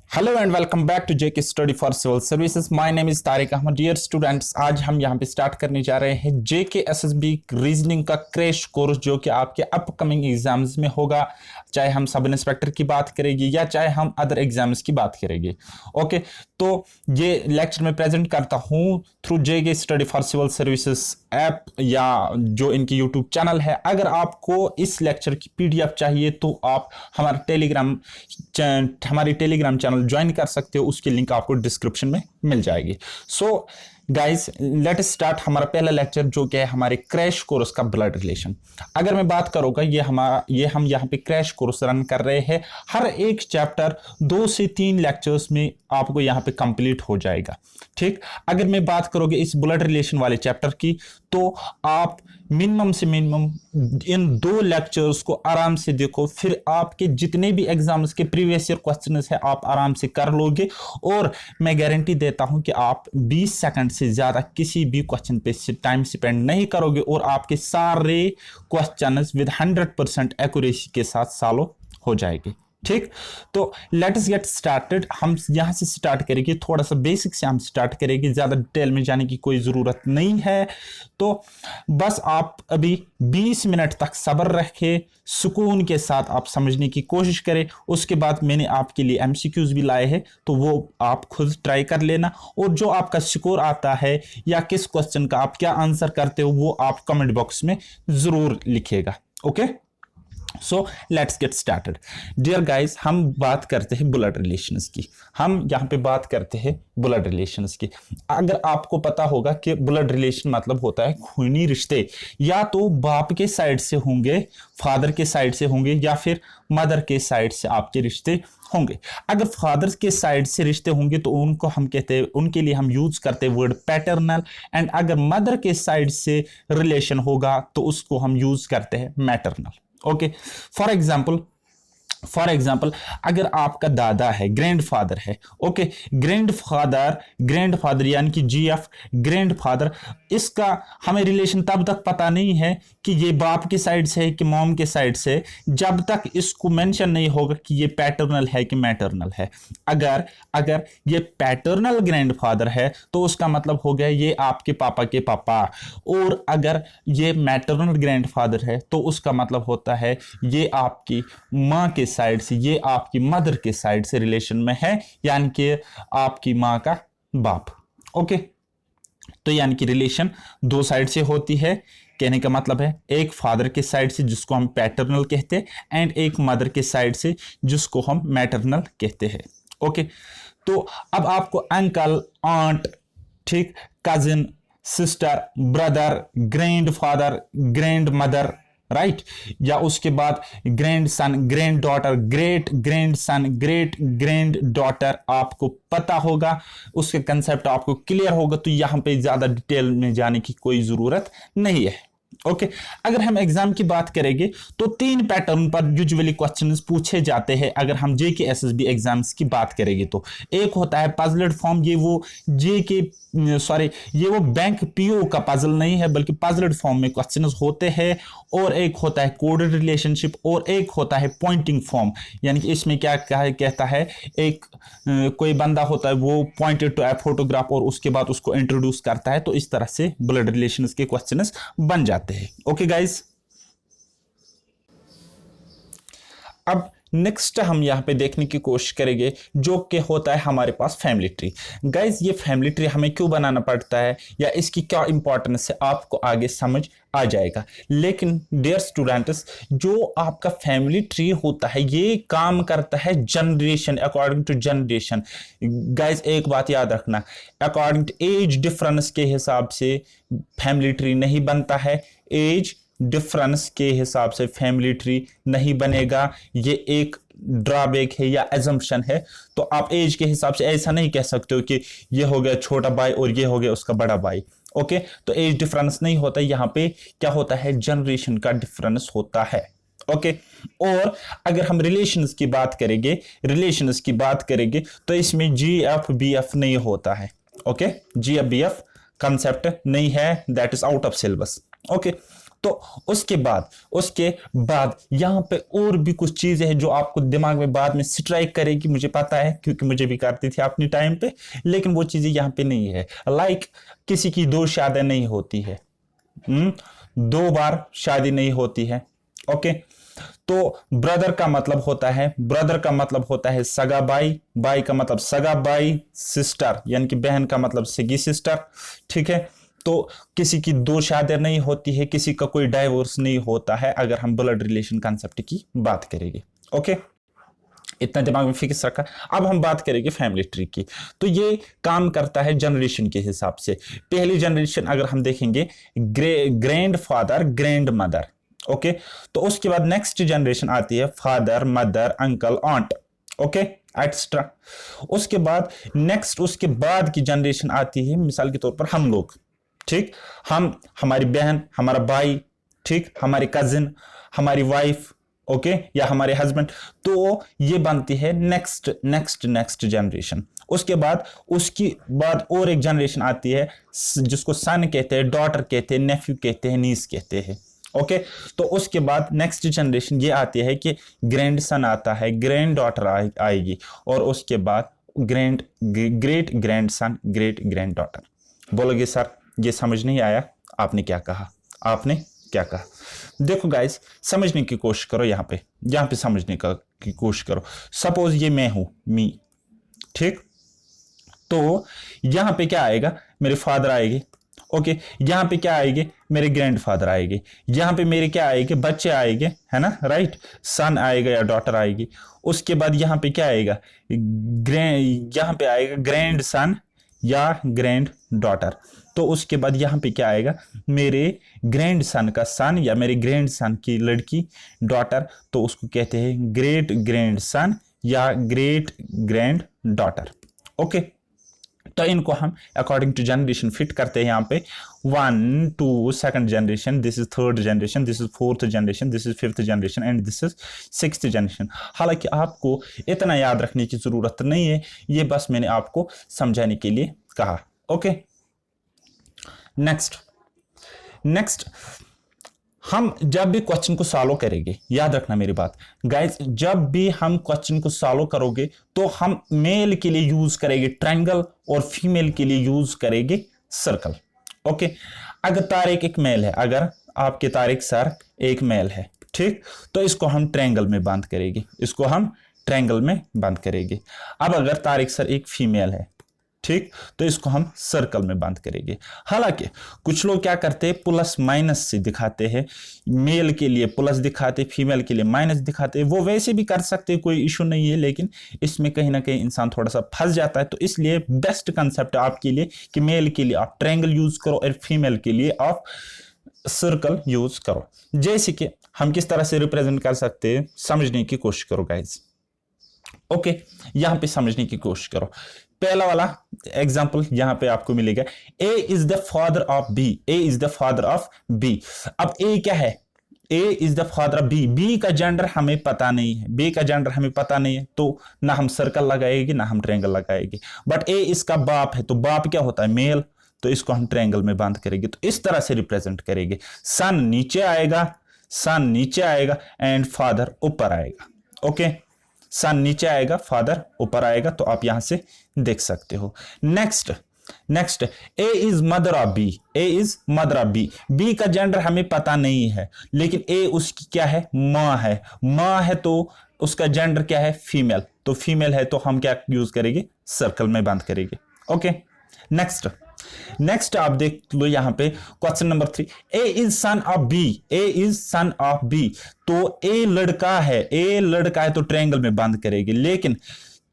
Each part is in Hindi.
Hello and welcome back to JK study for civil services. My name is Tariq Ahmed. Dear students, आज हम यहाँ पे स्टार्ट करने जा रहे हैं जेके एसएसबी रीजनिंग का क्रैश कोर्स, जो कि आपके अपकमिंग एग्जाम्स में होगा, चाहे हम सब इंस्पेक्टर की बात करेंगे या चाहे हम अदर एग्जाम्स की बात करेंगे। ओके, तो ये लेक्चर में प्रेजेंट करता हूँ through JK study for civil services app या जो इनकी यूट्यूब चैनल है। अगर आपको इस लेक्चर की पीडीएफ चाहिए तो आप हमारी टेलीग्राम चैनल ज्वाइन कर सकते हो, उसकी लिंक आपको डिस्क्रिप्शन में मिल जाएगी। So guys, let us start हमारा पहला लेक्चर, जो कि है हमारे क्रैश कोर्स का ब्लड रिलेशन। अगर मैं बात करूंगा, ये हम यहाँ पे क्रैश कोर्स रन कर रहे हैं। हर एक चैप्टर 2 से 3 लेक्चर्स में आपको यहाँ पे कंप्लीट हो जाएगा। ठीक, अगर मैं बात करोगे इस ब्लड रिलेशन वाले चैप्टर की, तो आप मिनिमम से मिनिमम इन 2 लेक्चर्स को आराम से देखो, फिर आपके जितने भी एग्जाम्स के प्रीवियस ईयर क्वेश्चंस है आप आराम से कर लोगे। और मैं गारंटी देता हूं कि आप 20 सेकंड से ज्यादा किसी भी क्वेश्चन पे टाइम स्पेंड नहीं करोगे और आपके सारे क्वेश्चंस विद 100% एक्यूरेसी के साथ सॉल्व हो जाएंगे। ठीक, तो लेट अस गेट स्टार्टेड। हम यहां से स्टार्ट करेंगे, थोड़ा सा बेसिक से हम स्टार्ट करेंगे, ज्यादा डिटेल में जाने की कोई जरूरत नहीं है। तो बस आप अभी 20 मिनट तक सब्र रखें, सुकून के साथ आप समझने की कोशिश करें। उसके बाद मैंने आपके लिए एमसीक्यूज भी लाए हैं, तो वो आप खुद ट्राई कर लेना। और जो आपका स्कोर आता है या किस क्वेश्चन का आप क्या आंसर करते हो, वो आप कमेंट बॉक्स में जरूर लिखिएगा। Okay, so let's get started. Dear guys, हम बात करते हैं ब्लड रिलेशंस की। हम यहाँ पे बात करते हैं ब्लड रिलेशंस की। अगर आपको पता होगा कि ब्लड रिलेशन मतलब होता है खूनी रिश्ते, या तो बाप के साइड से होंगे, फादर के साइड से होंगे, या फिर मदर के साइड से आपके रिश्ते होंगे। अगर फादर के साइड से रिश्ते होंगे तो उनको हम कहते हैं, उनके लिए हम यूज करते हैं वर्ड पैटर्नल। एंड अगर मदर के साइड से रिलेशन होगा तो उसको हम यूज करते हैं मैटरनल। ओके, फॉर एग्जाम्पल अगर आपका दादा है, ग्रैंडफादर है, ओके, ग्रैंडफादर यानी कि जीएफ ग्रैंडफादर, इसका हमें रिलेशन तब तक पता नहीं है कि ये बाप की साइड से है कि मॉम के साइड से, जब तक इसको मेंशन नहीं होगा कि ये पैटर्नल है कि मैटरनल है। अगर ये पैटर्नल ग्रैंडफादर है तो उसका मतलब हो गया ये आपके पापा के पापा, और अगर ये मैटरनल ग्रैंडफादर है तो उसका मतलब होता है ये आपकी माँ के साइड से, ये आपकी मदर के साइड से रिलेशन में है, यानी कि आपकी माँ का बाप। ओके, तो यानी कि रिलेशन 2 साइड से होती है। कहने का मतलब है एक फादर के साइड से जिसको हम पैटर्नल कहते हैं, एंड एक मदर के साइड से जिसको हम मैटरनल कहते हैं। ओके, तो अब आपको अंकल, आंट, ठीक, cousin, sister, brother, grandfather, grand mother, right, या उसके बाद grand son, grand daughter, great grand son, great grand daughter आपको पता होगा, उसके कंसेप्ट आपको क्लियर होगा, तो यहां पे ज्यादा डिटेल में जाने की कोई जरूरत नहीं है। ओके, अगर हम एग्जाम की बात करेंगे तो 3 पैटर्न पर यूजुअली क्वेश्चंस पूछे जाते हैं। अगर हम जेके एसएसबी एग्जाम्स की बात करेंगे तो एक होता है पजल्ड फॉर्म, ये वो बैंक पीओ का पजल नहीं है, बल्कि पजल्ड फॉर्म में क्वेश्चंस होते हैं। और एक होता है कोडेड रिलेशनशिप, और एक होता है पॉइंटिंग फॉर्म, यानी कि इसमें क्या कहता है, एक कोई बंदा होता है वो पॉइंटेड टू ए फोटोग्राफ और उसके बाद उसको इंट्रोड्यूस करता है, तो इस तरह से ब्लड रिलेशंस के क्वेश्चंस बन जाते हैं। ओके गाइस, अब नेक्स्ट हम यहां पे देखने की कोशिश करेंगे जो कि होता है हमारे पास फैमिली ट्री। गाइस, ये फैमिली ट्री हमें क्यों बनाना पड़ता है या इसकी क्या इंपॉर्टेंस है, आपको आगे समझ आ जाएगा। लेकिन डियर स्टूडेंट्स, जो आपका फैमिली ट्री होता है ये काम करता है generation, according to generation. Guys, एक बात याद रखना, अकॉर्डिंग टू एज डिफरेंस के हिसाब से फैमिली ट्री नहीं बनता है। एज डिफरेंस के हिसाब से फैमिली ट्री नहीं बनेगा, ये एक ड्रॉबैक है या एजम्पशन है। तो आप एज के हिसाब से ऐसा नहीं कह सकते हो कि ये हो गया छोटा भाई और ये हो गया उसका बड़ा भाई। ओके, तो एज डिफरेंस नहीं होता, यहाँ पे क्या होता है, जनरेशन का डिफरेंस होता है। ओके, और अगर हम रिलेशंस की बात करेंगे तो इसमें GF BF नहीं होता है। ओके, GF BF कंसेप्ट नहीं है, that is out of syllabus. Okay, तो उसके बाद यहाँ पे और भी कुछ चीजें हैं जो आपको दिमाग में बाद में स्ट्राइक करेगी, मुझे पता है क्योंकि मुझे भी करती थी अपनी टाइम पे, लेकिन वो चीजें यहाँ पे नहीं है। लाइक किसी की 2 शादी नहीं होती है, 2 बार शादी नहीं होती है। ओके, तो ब्रदर का मतलब होता है सगा भाई, भाई का मतलब सगा भाई, सिस्टर यानी कि बहन का मतलब सगी सिस्टर, ठीक है। तो किसी की 2 शादियां नहीं होती है, किसी का कोई डाइवोर्स नहीं होता है, अगर हम ब्लड रिलेशन कॉन्सेप्ट की बात करेंगे। ओके, इतना दिमाग में फिक्स रखा। अब हम बात करेंगे फैमिली ट्री की। तो ये काम करता है जनरेशन के हिसाब से। पहली जनरेशन अगर हम देखेंगे, grandfather, grandmother. Okay, तो उसके बाद नेक्स्ट जनरेशन आती है father, mother, uncle, aunt, okay, extra. उसके बाद उसके बाद की जनरेशन आती है, मिसाल के तौर पर हम लोग, ठीक, हमारी बहन, हमारा भाई, ठीक, हमारे कजिन, हमारी वाइफ, ओके, या हमारे हस्बैंड। तो ये बनती है नेक्स्ट जनरेशन। उसके बाद उसकी बाद और एक जनरेशन आती है जिसको सन कहते हैं, डॉटर कहते हैं, नेफ्यू कहते हैं, नीस कहते हैं। ओके, तो उसके बाद नेक्स्ट जनरेशन ये आती है कि ग्रैंड सन आता है, ग्रैंड डॉटर आएगी, और उसके बाद great grand son, great grand daughter. बोलोगे सर ये समझ नहीं आया, आपने क्या कहा? देखो गाइस, समझने की कोशिश करो, यहाँ पे समझने की कोशिश करो। सपोज ये मैं हूं, मी, ठीक, तो यहां पे क्या आएगा, मेरे फादर आएंगे। ओके, यहां पे क्या आएंगे, मेरे ग्रैंडफादर आएंगे। यहां पे मेरे क्या आएंगे, बच्चे आएंगे, है ना, राइट, सन आएगा या डॉटर आएगी। उसके बाद यहां पे क्या आएगा, यहां पे आएगा ग्रैंड सन या ग्रैंड डॉटर। तो उसके बाद यहां पे क्या आएगा, मेरे ग्रैंड सन का सन या मेरे ग्रैंड सन की लड़की, डॉटर, तो उसको कहते हैं ग्रेट ग्रैंड सन या ग्रेट ग्रैंड डॉटर। ओके, तो इनको हम अकॉर्डिंग टू जनरेशन फिट करते हैं। यहाँ पे 1 2 second generation, this is 3rd generation, this is 4th generation, this is 5th generation and this is 6th generation. हालांकि आपको इतना याद रखने की जरूरत नहीं है, ये बस मैंने आपको समझाने के लिए कहा। ओके, नेक्स्ट हम जब भी क्वेश्चन को सॉल्व करेंगे, याद रखना मेरी बात गाइस, जब भी हम क्वेश्चन को सॉल्व करोगे तो हम मेल के लिए यूज करेंगे ट्रायंगल और फीमेल के लिए यूज करेंगे सर्कल। ओके, अगर तारिक एक मेल है, अगर आपके तारिक सर एक मेल है, ठीक, तो इसको हम ट्रायंगल में बंद करेंगे। अब अगर तारिक सर एक फीमेल है, ठीक, तो इसको हम सर्कल में बंद करेंगे। हालांकि कुछ लोग क्या करते हैं, प्लस माइनस से दिखाते हैं, मेल के लिए प्लस दिखाते, फीमेल के लिए माइनस दिखाते हैं। वो वैसे भी कर सकते हैं, कोई इशू नहीं है, लेकिन इसमें कहीं ना कहीं इंसान थोड़ा सा फंस जाता है। तो इसलिए बेस्ट कंसेप्ट है आपके लिए कि मेल के लिए आप ट्रायंगल यूज करो और फीमेल के लिए आप सर्कल यूज करो। जैसे कि हम किस तरह से रिप्रेजेंट कर सकते हैं, समझने की कोशिश करो गाइज। ओके, यहां पे समझने की कोशिश करो। पहला वाला एग्जांपल यहां पे आपको मिलेगा, A is the father of B, A is the father of B. अब ए क्या है, A is the father of B, B का जेंडर हमें पता नहीं है, तो ना हम सर्कल लगाएंगे ना हम ट्रायंगल लगाएंगे। बट ए इसका बाप है, तो बाप क्या होता है, मेल, तो इसको हम ट्रायंगल में बंद करेंगे। तो इस तरह से रिप्रेजेंट करेंगे, सन नीचे आएगा एंड फादर ऊपर आएगा। ओके, सन नीचे आएगा, फादर ऊपर आएगा, तो आप यहां से देख सकते हो। Next A is mother of B, B का जेंडर हमें पता नहीं है, लेकिन ए उसकी क्या है, माँ है, तो उसका जेंडर क्या है, फीमेल, तो फीमेल है, तो हम क्या यूज करेंगे, सर्कल में बंद करेंगे। ओके, नेक्स्ट आप देख लो यहां पे question number 3, A is son of B, तो ए लड़का है तो ट्रायंगल में बंद करेगी। लेकिन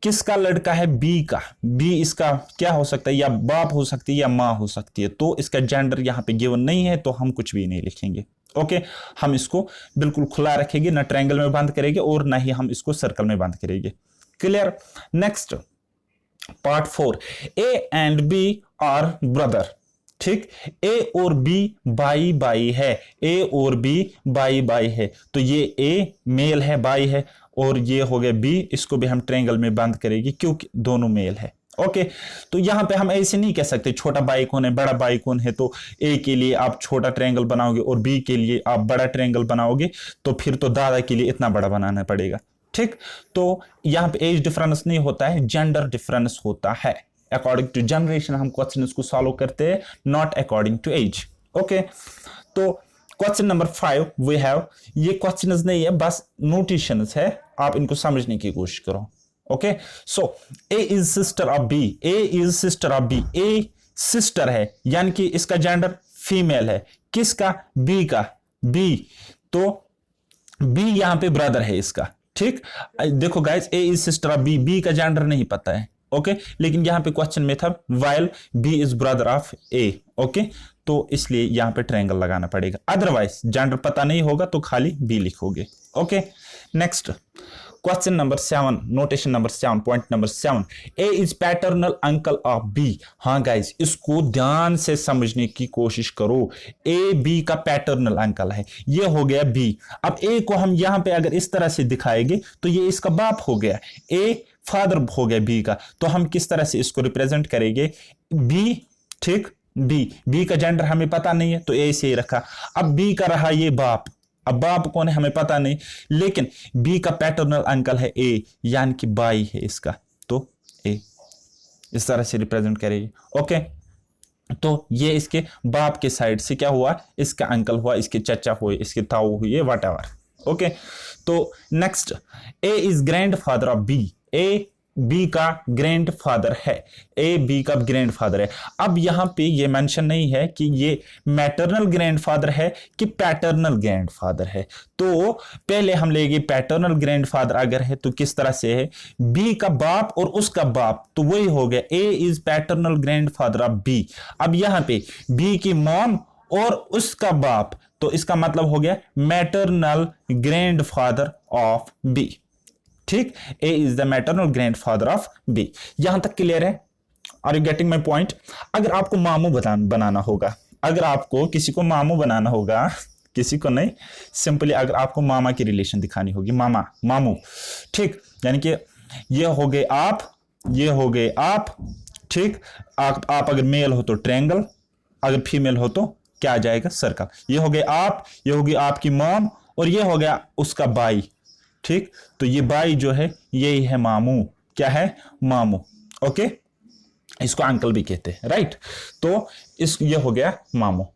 किसका लड़का है, बी का, बी इसका क्या हो सकता है, या बाप हो सकती है या मां हो सकती है, तो इसका जेंडर यहां पे गिवन नहीं है, तो हम कुछ भी नहीं लिखेंगे। ओके, हम इसको बिल्कुल खुला रखेंगे, ना ट्रायंगल में बंद करेंगे और ना ही हम इसको सर्कल में बंद करेंगे। Clear. Next part 4, A and B are brother, ठीक, ए और बी भाई है, तो ये ए मेल है, भाई है, और ये हो गया बी, इसको भी हम ट्रायंगल में बंद करेंगे क्योंकि दोनों मेल है। ओके तो यहां पे हम ऐसे नहीं कह सकते छोटा भाई कौन है बड़ा भाई कौन है, तो ए के लिए आप छोटा ट्रायंगल बनाओगे और बी के लिए आप बड़ा ट्रायंगल बनाओगे, तो फिर तो दादा के लिए इतना बड़ा बनाना पड़ेगा। ठीक, तो यहां पे एज डिफरेंस नहीं होता है, जेंडर डिफरेंस होता है। अकॉर्डिंग टू जनरेशन हम क्वेश्चन को सॉल्व करते हैं, not according to age. Okay, तो क्वेश्चन नंबर 5 वी हैव, ये क्वेश्चन नहीं है बस नोटेशंस है, आप इनको समझने की कोशिश करो। Okay, so A is sister of B, A is sister of B, A sister है यानी कि इसका जेंडर फीमेल है, किसका, बी का, बी, तो बी यहां पे ब्रदर है इसका। ठीक, देखो guys A is sister of B, B का जेंडर नहीं पता है। ओके, लेकिन यहां पे क्वेश्चन में था while B is brother of A. Okay, तो इसलिए यहां पे ट्रायंगल लगाना पड़ेगा, अदरवाइज जेंडर पता नहीं होगा तो खाली बी लिखोगे। Okay, next question number 7, notation number 7, point number 7, A is paternal uncle of B. हाँ गाइस, इसको ध्यान से समझने की कोशिश करो, ए बी का पैटर्नल अंकल है, ये हो गया बी। अब ए को हम यहां पे अगर इस तरह से दिखाएंगे तो ये इसका बाप हो गया, ए फादर हो गया बी का, तो हम किस तरह से इसको रिप्रेजेंट करेंगे, बी, ठीक, बी का जेंडर हमें पता नहीं है तो ए से ही रखा। अब बी का रहा ये बाप, अब बाप कौन है हमें पता नहीं, लेकिन बी का पैटर्नल अंकल है ए, यानी कि बाई है इसका, तो ए इस तरह से रिप्रेजेंट करेगी। ओके, तो ये इसके बाप के साइड से क्या हुआ, इसका अंकल हुआ, इसके चचा हुए, इसके ताऊ हुए, व्हाटएवर। ओके, तो next, A is grandfather of B, A B का ग्रैंडफादर है, ए बी का ग्रैंडफादर है। अब यहां पे ये मेंशन नहीं है कि ये मैटरनल ग्रैंडफादर है कि पैटर्नल ग्रैंडफादर है, तो पहले हम लेंगे पैटर्नल ग्रैंडफादर अगर है तो किस तरह से है, बी का बाप और उसका बाप, तो वही हो गया A is paternal grandfather of B. अब यहां पे बी की मॉम और उसका बाप, तो इसका मतलब हो गया मैटरनल ग्रैंडफादर ऑफ बी। ठीक, A is the maternal grandfather of B. यहां तक क्लियर है? Are you getting my point? अगर आपको मामू बनाना होगा, अगर आपको किसी को मामू बनाना होगा, किसी को नहीं, सिंपली अगर आपको मामा की रिलेशन दिखानी होगी, मामा मामू, ठीक, यानी कि ये हो गए आप, ये हो गए आप, ठीक, आप अगर मेल हो तो ट्रायंगल, अगर फीमेल हो तो क्या आ जाएगा, सर्कल। ये हो गए आप, ये होगी आपकी मॉम, और ये हो गया उसका भाई। ठीक, तो ये भाई जो है यही है मामू, क्या है, मामू। ओके, इसको अंकल भी कहते हैं, राइट, तो इस ये हो गया मामू।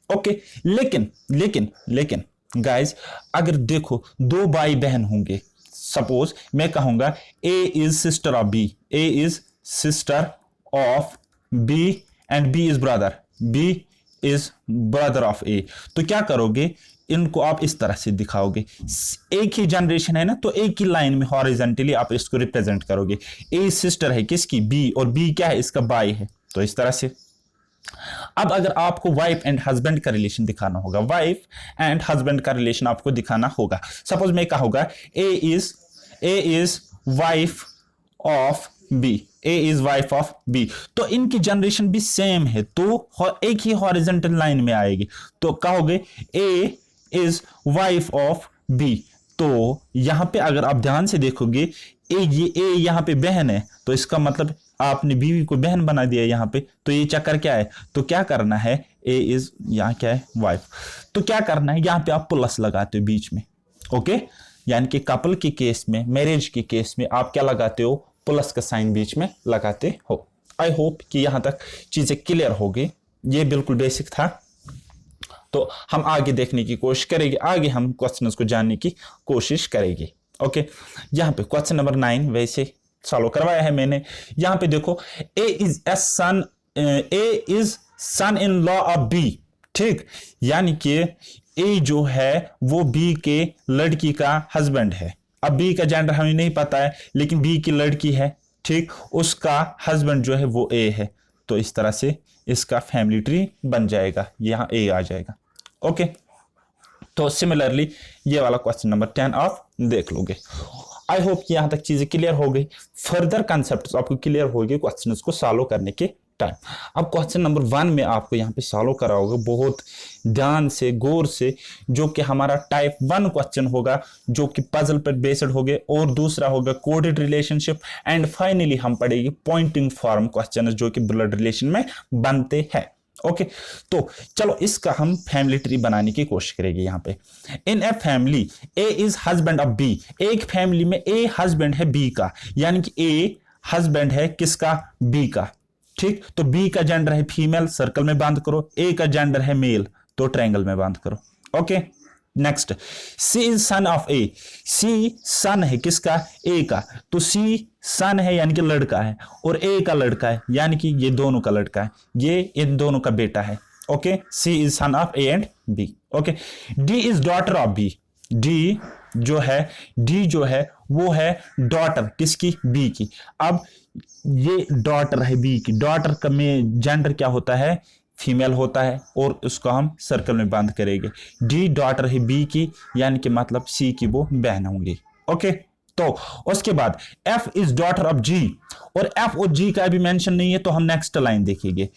ओके, लेकिन गाइस अगर देखो दो भाई बहन होंगे, सपोज मैं कहूंगा A is sister of B, A is sister of B and B is brother, B is brother of A, तो क्या करोगे, इनको आप इस तरह से दिखाओगे, एक ही जनरेशन है ना, तो एक ही लाइन में हॉरिजॉन्टली आप इसको रिप्रेजेंट करोगे। ए सिस्टर है किसकी, बी, और बी क्या है, इसका भाई है, तो इस तरह से। अब अगर आपको वाइफ एंड हस्बैंड का रिलेशन दिखाना होगा, वाइफ एंड हस्बैंड का रिलेशन आपको दिखाना होगा, सपोज मैं कहूंगा A is wife of B, A is wife of B, तो इनकी जनरेशन भी सेम है, तो एक ही हॉरिजॉन्टल लाइन में आएगी, तो कहोगे ए इज वाइफ ऑफ बी। तो यहां पे अगर आप ध्यान से देखोगे ए यहां पे बहन है, तो इसका मतलब आपने बीवी को बहन बना दिया यहां पे, तो ये चक्कर क्या है, तो क्या करना है, ए इज यहां क्या है, वाइफ, तो क्या करना है, यहां पे आप प्लस लगाते हो बीच में। ओके, यानी कि कपल के केस में, मैरिज के केस में आप क्या लगाते हो, प्लस का साइन बीच में लगाते हो। आई होप कि यहां तक चीजें क्लियर हो गई, ये बिल्कुल बेसिक था, तो हम आगे देखने की कोशिश करेंगे, आगे हम क्वेश्चंस को जानने की कोशिश करेंगे। ओके, यहां पे क्वेश्चन नंबर 9 वैसे सॉल्व करवाया है मैंने। यहां पे देखो A is son in law of B, ठीक, यानी कि ए जो है वो बी के लड़की का हस्बैंड है। अब बी का जेंडर हमें नहीं पता है, लेकिन बी की लड़की है, ठीक, उसका हस्बैंड जो है वो ए है, तो इस तरह से इसका फैमिली ट्री बन जाएगा, यहां ए आ जाएगा। ओके, तो सिमिलरली ये वाला क्वेश्चन नंबर 10 आप देख लोगे। आई होप कि यहां तक चीजें क्लियर हो गई, फर्दर कंसेप्ट आपको क्लियर हो गए क्वेश्चन को सॉल्व करने के टाइम। अब क्वेश्चन नंबर 1 में आपको यहाँ पे सॉल्व करा होगा बहुत ध्यान से, गौर से, जो कि हमारा टाइप 1 क्वेश्चन होगा, जो कि पजल पर बेस्ड होगा, और दूसरा होगा कोडेड रिलेशनशिप, एंड फाइनली हम पढ़ेंगे पॉइंटिंग फॉर्म क्वेश्चन जो कि ब्लड रिलेशन में बनते हैं। ओके, तो चलो इसका हम फैमिली ट्री बनाने की कोशिश करेंगे। यहाँ पे in a family A is husband of B, एक फैमिली में ए हस्बैंड है बी का, यानी कि ए हस्बैंड है किसका, बी का। ठीक, तो बी का जेंडर है फीमेल, सर्कल में बांध करो, ए का जेंडर है मेल, तो ट्रायंगल में बांध करो। Okay, next, C is son of A, C son है किसका, ए का, तो सी सन है यानी कि लड़का है, और ए का लड़का है यानी कि ये दोनों का लड़का है, ये इन दोनों का बेटा है। Okay, C is son of A and B. Okay, D is daughter of B, D जो है वो है डॉटर किसकी, बी की। अब ये डॉटर है बी की, डॉटर का में जेंडर क्या होता है, फीमेल होता है, और उसको हम सर्कल में बंद करेंगे। डी डॉटर है बी की, यानी कि मतलब सी की वो बहन होंगी। ओके, तो उसके बाद एफ इज डॉटर ऑफ जी, और एफ और जी का भी मेंशन नहीं है, तो हम नेक्स्ट लाइन देखेंगे।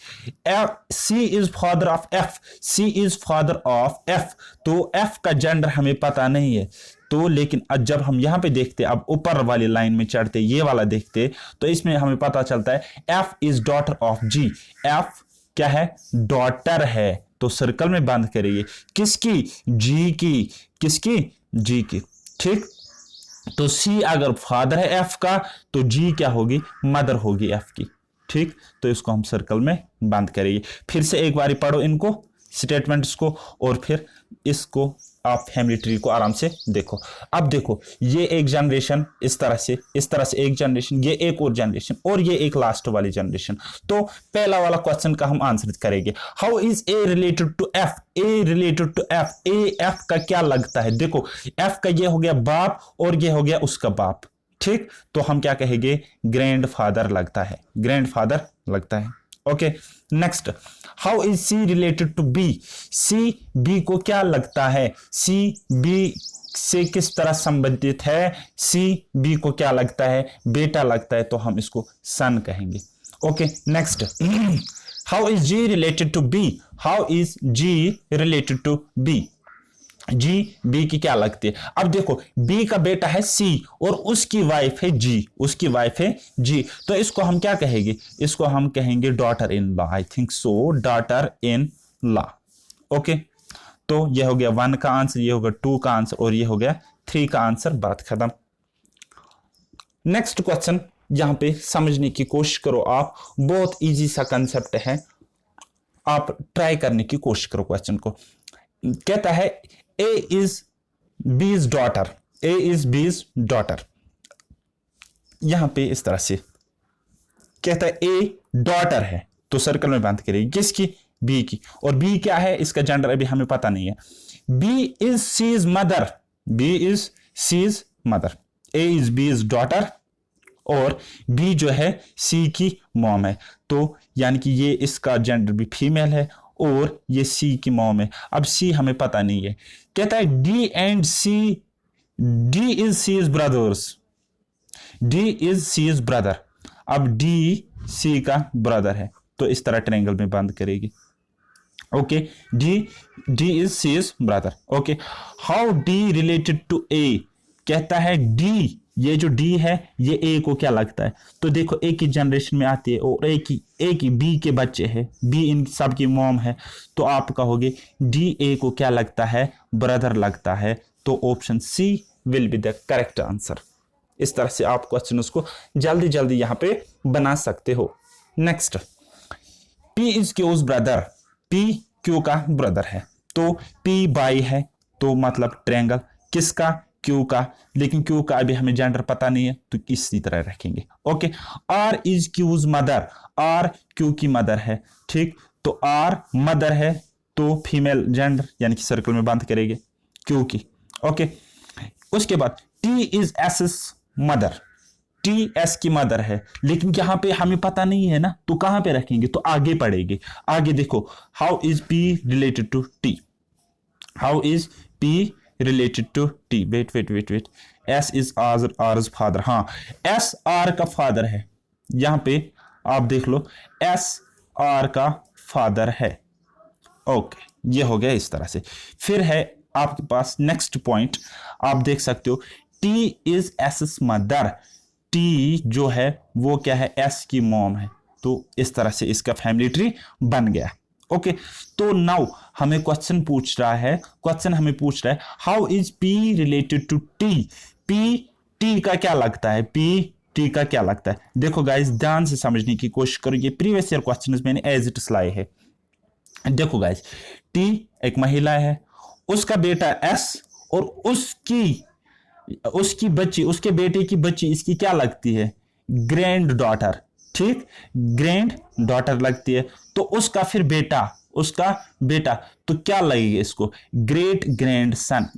C is father of F, C is father of F, तो एफ का जेंडर हमें पता नहीं है, तो लेकिन जब हम यहां पे देखते, अब ऊपर वाली लाइन में चढ़ते, ये वाला देखते, तो इसमें हमें पता चलता है F is daughter of G, F क्या है, डॉटर है, तो सर्कल में बंद करिए, किसकी, जी की, किसकी, जी की। ठीक, तो सी अगर फादर है एफ का, तो जी क्या होगी, मदर होगी एफ की। ठीक, तो इसको हम सर्कल में बंद करेंगे। फिर से एक बारी पढ़ो इनको स्टेटमेंट्स को, और फिर इसको आप फैमिली ट्री को आराम से देखो। अब देखो, ये एक जनरेशन इस तरह से एक जनरेशन, ये एक और जनरेशन, और ये एक लास्ट वाली जनरेशन। तो पहला वाला क्वेश्चन का हम आंसर करेंगे, how is A related to F, A related to F, A F का क्या लगता है। देखो, एफ का ये हो गया बाप, और ये हो गया उसका बाप। ठीक, तो हम क्या कहेंगे, ग्रैंड फादर लगता है, ग्रैंड फादर लगता है। Okay, next, how is C related to B, C B को क्या लगता है, सी बी से किस तरह संबंधित है, सी बी को क्या लगता है, बेटा लगता है, तो हम इसको सन कहेंगे। Okay, next, how is G related to B, how is G related to B, G B की क्या लगती है। अब देखो, बी का बेटा है सी, और उसकी वाइफ है जी, उसकी वाइफ है जी, तो इसको हम क्या कहेंगे, इसको हम कहेंगे daughter in law, I think so, daughter in law. Okay, तो ये हो गया 1 का आंसर, ये होगा 2 का आंसर, और ये हो गया 3 का आंसर, बात खत्म। नेक्स्ट क्वेश्चन यहां पे समझने की कोशिश करो आप, बहुत इजी सा कंसेप्ट है, आप ट्राई करने की कोशिश करो क्वेश्चन को। कहता है A is B's daughter, A is B's daughter, यहां पे इस तरह से कहता है A डॉटर है, तो सर्कल में बांध करेगी, किसकी, B की, और B क्या है, इसका जेंडर अभी हमें पता नहीं है। B is C's mother, B is C's mother, A is B's daughter, और B जो है C की मॉम है, तो यानी कि ये इसका जेंडर भी फीमेल है, और ये सी की मॉम है। अब सी हमें पता नहीं है, कहता है D and C, D is C is brothers, D is C is brother, अब डी सी का ब्रदर है, तो इस तरह ट्रायंगल में बंद करेगी। Okay, D is C is brother. Okay, how D related to A, कहता है डी, ये जो डी है ये ए को क्या लगता है, तो देखो एक ही जनरेशन में आती है, और एक ही बी के बच्चे हैं, बी इन सब की मॉम है, तो आप कहोगे डी ए को क्या लगता है, ब्रदर लगता है, तो option C will be the correct answer. इस तरह से आप क्वेश्चन उसको जल्दी जल्दी यहां पे बना सकते हो। Next, P is Q's brother, P Q का ब्रदर है, तो पी बाई है, तो मतलब ट्रायंगल किसका, क्यू का, लेकिन क्यू का अभी हमें जेंडर पता नहीं है, तो इसी तरह रखेंगे। Okay, R is Q's mother, R Q की मदर है। ठीक, तो आर मदर है, तो फीमेल जेंडर, यानी कि सर्कल में बंद करेंगे क्यू की। ओके, उसके बाद T is S mother, T S की मदर है, लेकिन यहां पे हमें पता नहीं है ना, तो कहां पे रखेंगे, तो आगे पढ़ेंगे। आगे देखो, how is P related to T, how is P related to T, wait, S is R is father, हाँ एस आर का फादर है, यहां पे आप देख लो एस आर का फादर है। ओके, ये हो गया इस तरह से। फिर है आपके पास नेक्स्ट पॉइंट, आप देख सकते हो T is S mother, T जो है वो क्या है, एस की मॉम है। तो इस तरह से इसका फैमिली ट्री बन गया। ओके, तो नाउ हमें क्वेश्चन पूछ रहा है, how is P related to T, P T का क्या लगता है, पी टी का क्या लगता है। देखो गाइस ध्यान से समझने की कोशिश करो, ये प्रीवियस ईयर क्वेश्चन मैंने एज इट लाए है। देखो गाइस, टी एक महिला है, उसका बेटा एस और उसकी बच्ची, उसके बेटे की बच्ची इसकी क्या लगती है, ग्रैंड डॉटर, ठीक, ग्रैंड डॉटर लगती है। तो उसका फिर बेटा, तो क्या लगेगा इसको, ग्रेट ग्रैंड सन,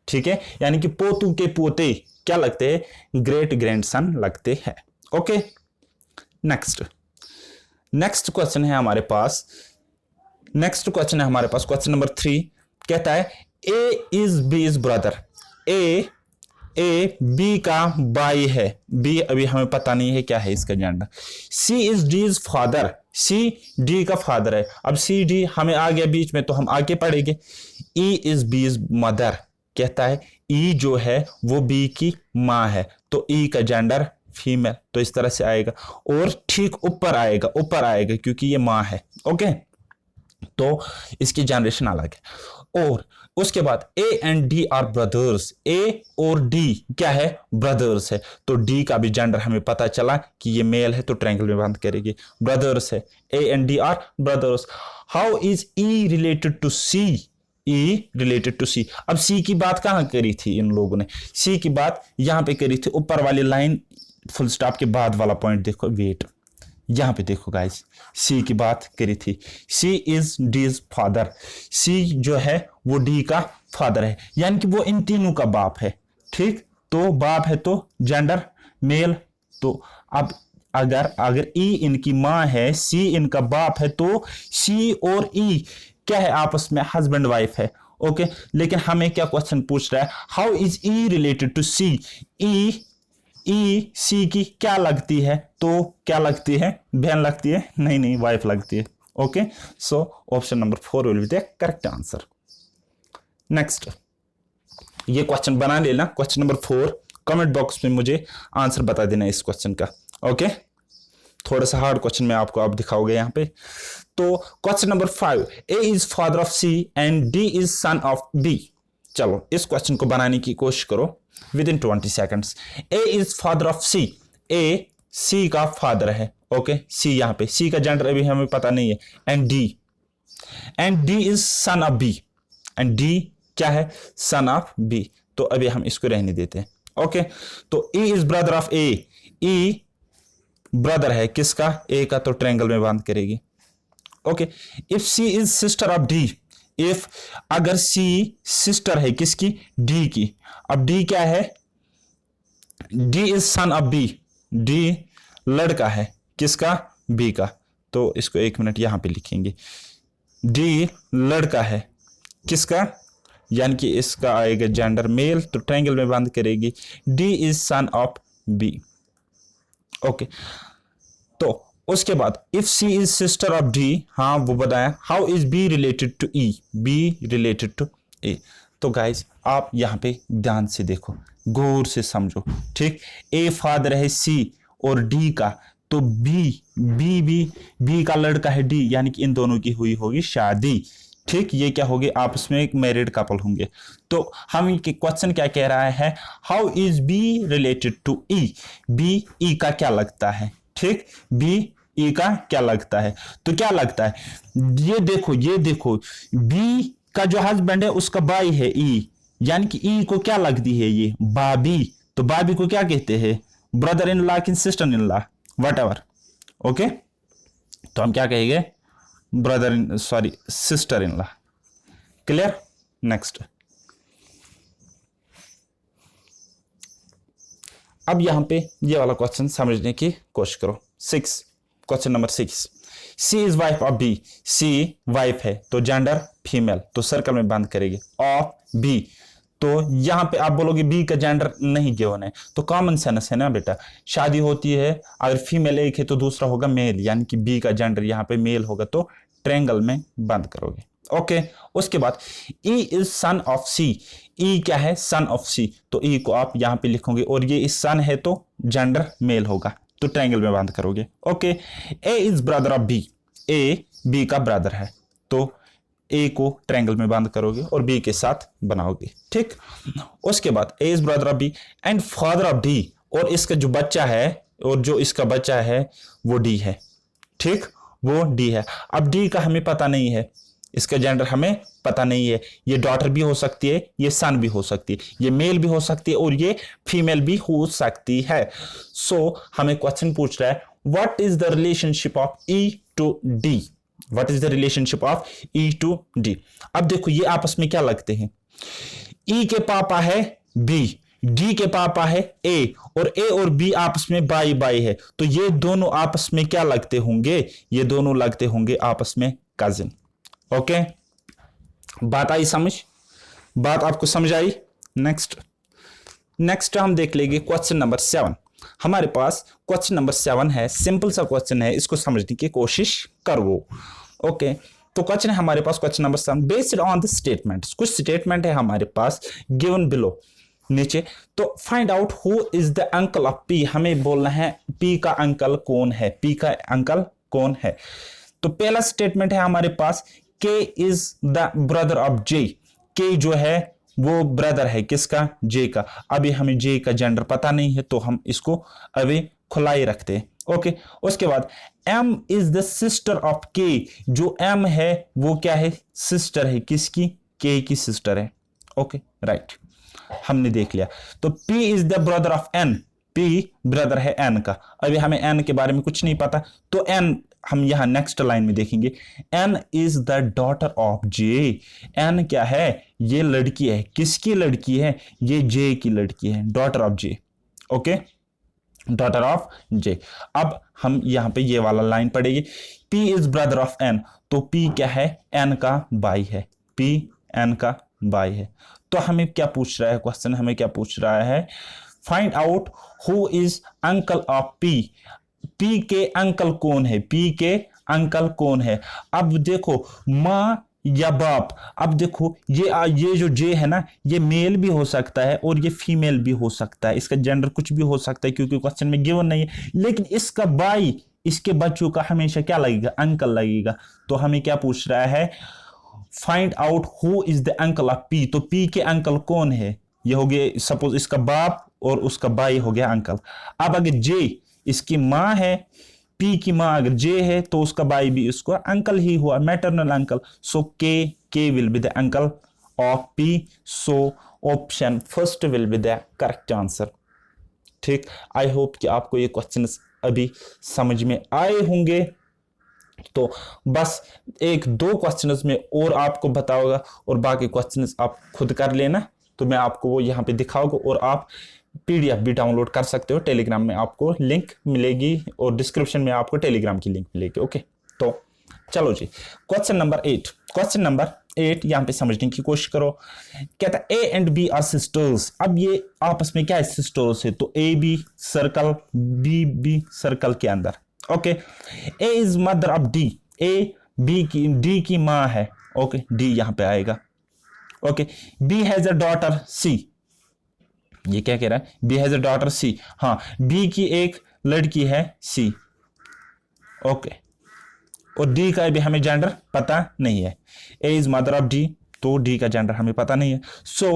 ठीक है, यानी कि पोतू के पोते क्या लगते हैं, ग्रेट ग्रैंड सन लगते हैं। ओके, नेक्स्ट क्वेश्चन है हमारे पास, क्वेश्चन नंबर 3 कहता है A is B is brother, A B का भाई है, बी अभी हमें पता नहीं है क्या है इसका gender. C is D is father, C D का फादर है। अब सी डी हमें आ गया बीच में तो हम आगे पढ़ेंगे। E is B is mother, कहता है ई जो है वो बी की माँ है, तो ई का जेंडर फीमेल, तो इस तरह से आएगा और ठीक ऊपर आएगा क्योंकि ये माँ है। ओके, तो इसकी जनरेशन अलग है। और उसके बाद A and D are brothers, A और डी क्या है, ब्रदर्स है, तो डी का भी जेंडर हमें पता चला कि ये मेल है, तो ट्रायंगल में बंद करेगी, ब्रदर्स है, A and D are brothers. How is E related to C, E related to C. अब सी की बात कहां करी थी इन लोगों ने, सी की बात यहां पे करी थी, ऊपर वाली लाइन फुल स्टॉप के बाद वाला पॉइंट देखो, वेट यहां पे देखो गाइस, सी की बात करी थी, सी इज डी इज फादर, सी जो है वो डी का फादर है, यानी कि वो इन तीनों का बाप है, ठीक, तो बाप है तो जेंडर मेल। तो अब अगर ई इनकी माँ है, सी इनका बाप है, तो सी और ई क्या है, आपस में हस्बैंड वाइफ है। ओके, लेकिन हमें क्या क्वेश्चन पूछ रहा है, how is E related to C, E C की क्या लगती है, तो क्या लगती है, बहन लगती है, नहीं वाइफ लगती है। Okay, so option number 4 will be the correct answer. Next, ये क्वेश्चन बना लेना, क्वेश्चन नंबर 4, कमेंट बॉक्स में मुझे आंसर बता देना इस क्वेश्चन का। ओके, थोड़ा सा हार्ड क्वेश्चन में आपको आप दिखाओगे यहाँ पे। तो question number 5, A is father of C and D is son of B. चलो इस क्वेश्चन को बनाने की कोशिश करो within 20 seconds. A is father of C, A C का फादर है। ओके, सी यहाँ पे, सी का जेंडर अभी हमें पता नहीं है। And D is son of B, and D क्या है, सन ऑफ बी, तो अभी हम इसको रहने देते हैं। ओके, तो E is brother of A, E brother है किसका, ए का, तो ट्रायंगल में बांध करेगी। Okay, if C is sister of D, if अगर सी सिस्टर है किसकी, डी की। अब डी क्या है, D is son of B, D लड़का है किसका, बी का, तो इसको 1 मिनट यहां पे लिखेंगे, डी लड़का है किसका, यानी कि इसका आएगा जेंडर मेल, तो ट्रायंगल में बंद करेगी, D is son of B. Okay, तो उसके बाद if C is sister of D, हाँ वो बताया। How is B related to E, B related to A. तो गाइज आप यहाँ पे ध्यान से देखो, गौर से समझो, ठीक, ए फादर है सी और डी का, तो बी का लड़का है डी, यानी कि इन दोनों की हुई होगी शादी, ठीक, ये क्या होगी, आपस में एक मैरिड कपल होंगे। तो हम क्वेश्चन क्या कह रहा है, how is B related to E, B E का क्या लगता है, ठीक, बी ई का क्या लगता है, तो क्या लगता है, ये देखो बी का जो हस्बैंड है उसका भाई है ई, यानी कि ई को क्या लगती है, ये भाभी, तो भाभी को क्या कहते हैं, ब्रदर इन लॉ कि sister in law, what ever. Okay, तो हम क्या कहेंगे, brother in, sorry sister in law. Clear. Next, अब यहां पे ये वाला क्वेश्चन समझने की कोशिश करो। Question number 6, C is wife of B, C wife है तो जेंडर फीमेल, तो सर्कल में बंद करेगी, ऑफ बी, तो यहां पे आप बोलोगे बी का जेंडर नहीं गिवन है, तो कॉमन सेंस है ना बेटा, शादी होती है अगर फीमेल एक है तो दूसरा होगा मेल, यानी कि बी का जेंडर यहां पे मेल होगा, तो ट्रायंगल में बंद करोगे। ओके, उसके बाद ई इज सन ऑफ सी, ई क्या है, सन ऑफ सी, तो ई को आप यहां पे लिखोगे, और ये इस सन है तो जेंडर मेल होगा, तो ट्रायंगल में बंद करोगे। Okay, A is brother of B, A B का ब्रदर है, तो ए को ट्रायंगल में बंद करोगे और बी के साथ बनाओगे। ठीक, उसके बाद A is brother of B and father of D, और इसका जो बच्चा है, और जो इसका बच्चा है वो डी है। ठीक, वो डी है। अब डी का हमें पता नहीं है, इसका जेंडर हमें पता नहीं है, ये डॉटर भी हो सकती है, ये सन भी हो सकती है, ये मेल भी हो सकती है और ये फीमेल भी हो सकती है। सो हमें क्वेश्चन पूछ रहा है what is the relationship of E to D, what is the relationship of E to D. अब देखो ये आपस में क्या लगते हैं, ई के पापा है बी, डी के पापा है ए, और ए और बी आपस में बाई बाई है, तो ये दोनों आपस में क्या लगते होंगे, ये दोनों लगते होंगे आपस में कजिन। ओके, बात आई समझ, बात आपको समझ आई। नेक्स्ट हम देख लेंगे क्वेश्चन नंबर 7। हमारे पास क्वेश्चन नंबर 7 है, सिंपल सा क्वेश्चन है, इसको समझने की कोशिश करो। ओके, तो क्वेश्चन है हमारे पास, question number 7, based on the statements, कुछ स्टेटमेंट है हमारे पास गिवन बिलो नीचे, तो find out who is the uncle of P, हमें बोलना है पी का अंकल कौन है, पी का अंकल कौन है। तो पहला स्टेटमेंट है हमारे पास, के इज द ब्रदर ऑफ जे, के जो है वो ब्रदर है किसका, जे का। अभी हमें जे का जेंडर पता नहीं है, तो हम इसको अभी खुला ही रखते हैं। ओके, उसके बाद M is the sister of K, जो एम है वो क्या है, सिस्टर है किसकी, के की सिस्टर है। ओके, राइट, हमने देख लिया। तो P is the brother of N, P brother है N का। अभी हमें N के बारे में कुछ नहीं पता, तो N हम यहां नेक्स्ट लाइन में देखेंगे, N is the daughter of J, N क्या है, ये लड़की है, किसकी लड़की है, ये J की लड़की है, daughter of J। Okay, daughter of J। अब हम यहां पे ये वाला लाइन पढ़ेगी, P is brother of N, तो P क्या है, N का भाई है, P N का भाई है। तो हमें क्या पूछ रहा है क्वेश्चन, हमें क्या पूछ रहा है, find out who is uncle of P, P के अंकल कौन है, पी के अंकल कौन है। अब देखो मां या बाप, अब देखो ये जो जे है ना, ये मेल भी हो सकता है और ये फीमेल भी हो सकता है, इसका जेंडर कुछ भी हो सकता है क्योंकि क्वेश्चन में गिवन नहीं है, लेकिन इसका भाई, इसके बच्चों का हमेशा क्या लगेगा, अंकल लगेगा। तो हमें क्या पूछ रहा है, find out who is the uncle of P, तो पी के अंकल कौन है, ये हो गया सपोज इसका बाप और उसका भाई हो गया अंकल। अब अगर जे इसकी मां है, पी की मां अगर जे है, तो उसका भाई भी उसको अंकल ही हुआ, maternal uncle. So K will be the uncle of P, so option first will be the correct answer. ठीक, आई होप कि आपको ये क्वेश्चन अभी समझ में आए होंगे। तो बस एक दो क्वेश्चंस में और आपको बताऊंगा और बाकी क्वेश्चंस आप खुद कर लेना, तो मैं आपको वो यहाँ पे दिखाऊंगा और आप पीडीएफ भी डाउनलोड कर सकते हो, टेलीग्राम में आपको लिंक मिलेगी और डिस्क्रिप्शन में आपको टेलीग्राम की लिंक मिलेगी। ओके, तो चलो जी, क्वेश्चन नंबर 8, क्वेश्चन नंबर 8 यहाँ पे समझने की कोशिश करो। कहता है A and B are sisters, अब ये आपस में क्या है, सिस्टर्स है, तो A B circle, B circle के अंदर। Okay, A is mother of D, A B की डी की मां है। ओके, डी यहां पे आएगा। Okay, B has a daughter C, ये क्या कह रहा है, बी हैज अ डॉटर सी, हाँ बी की एक लड़की है सी। ओके, और डी का भी हमें जेंडर पता नहीं है, A is mother of D, तो डी का जेंडर हमें पता नहीं है। सो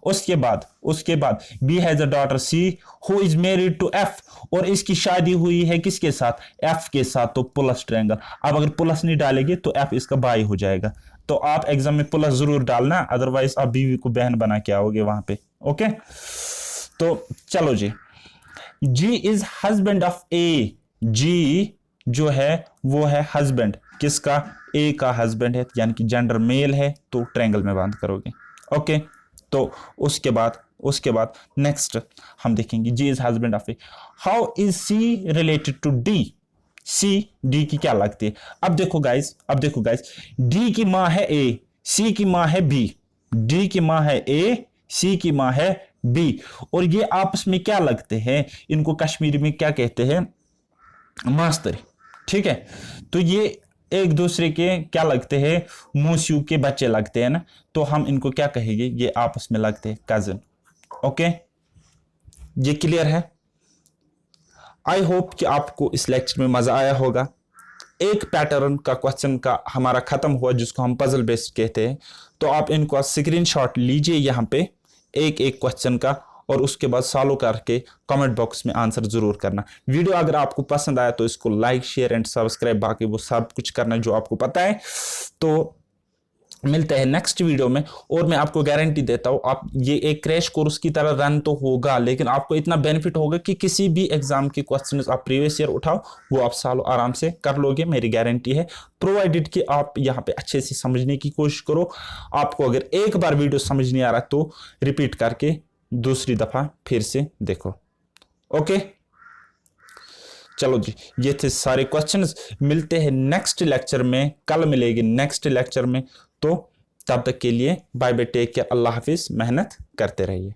उसके बाद B has a daughter C who is married to F, और इसकी शादी हुई है किसके साथ, एफ के साथ, तो प्लस ट्रायंगल। अब अगर प्लस नहीं डालेंगे तो एफ इसका भाई हो जाएगा, तो आप एग्जाम में प्लस जरूर डालना, अदरवाइज आप बीवी को बहन बना के आओगे वहां पे। ओके, तो चलो जी, जी इज हस्बैंड ऑफ ए, जी जो है वो है हस्बैंड किसका, ए का हस्बैंड है, यानी कि जेंडर मेल है, तो ट्रायंगल में बंद करोगे। ओके, तो उसके बाद नेक्स्ट हम देखेंगे, G is husband of A, how is C related to D, C D की क्या लगती है। अब देखो गाइस, डी की मां है ए, सी की मां है बी, डी की मां है ए, सी की माँ है बी, और ये आपस में क्या लगते हैं, इनको कश्मीरी में क्या कहते हैं, मास्तरी। ठीक है, तो ये एक दूसरे के क्या लगते हैं, मूसियों के बच्चे लगते हैं ना, तो हम इनको क्या कहेंगे, ये आपस में लगते हैं कजिन। ओके, ये क्लियर है। आई होप कि आपको इस लेक्चर में मजा आया होगा। एक पैटर्न का क्वेश्चन का हमारा खत्म हुआ जिसको हम पजल बेस्ड कहते हैं, तो आप इनको स्क्रीनशॉट लीजिए यहाँ पे एक एक क्वेश्चन का, और उसके बाद सॉल्व करके कमेंट बॉक्स में आंसर जरूर करना। वीडियो अगर आपको पसंद आया तो इसको लाइक शेयर एंड सब्सक्राइब, बाकी वो सब कुछ करना जो आपको पता है। तो मिलते हैं नेक्स्ट वीडियो में, और मैं आपको गारंटी देता हूं आप ये एक क्रैश कोर्स की तरह रन तो होगा, लेकिन आपको इतना बेनिफिट होगा कि किसी भी एग्जाम के क्वेश्चंस आप प्रीवियस ईयर उठाओ वो आप सॉल्व आराम से कर लोगे, मेरी गारंटी है। प्रोवाइडेड कि आप यहाँ पे अच्छे से समझने की कोशिश करो। आपको अगर एक बार वीडियो समझ नहीं आ रहा तो रिपीट करके दूसरी दफा फिर से देखो। ओके, चलो जी, ये थे सारे क्वेश्चंस। मिलते हैं नेक्स्ट लेक्चर में, कल मिलेगी नेक्स्ट लेक्चर में। तो तब तक के लिए बाय बाय, टेक केयर, अल्लाह हाफिज, मेहनत करते रहिए।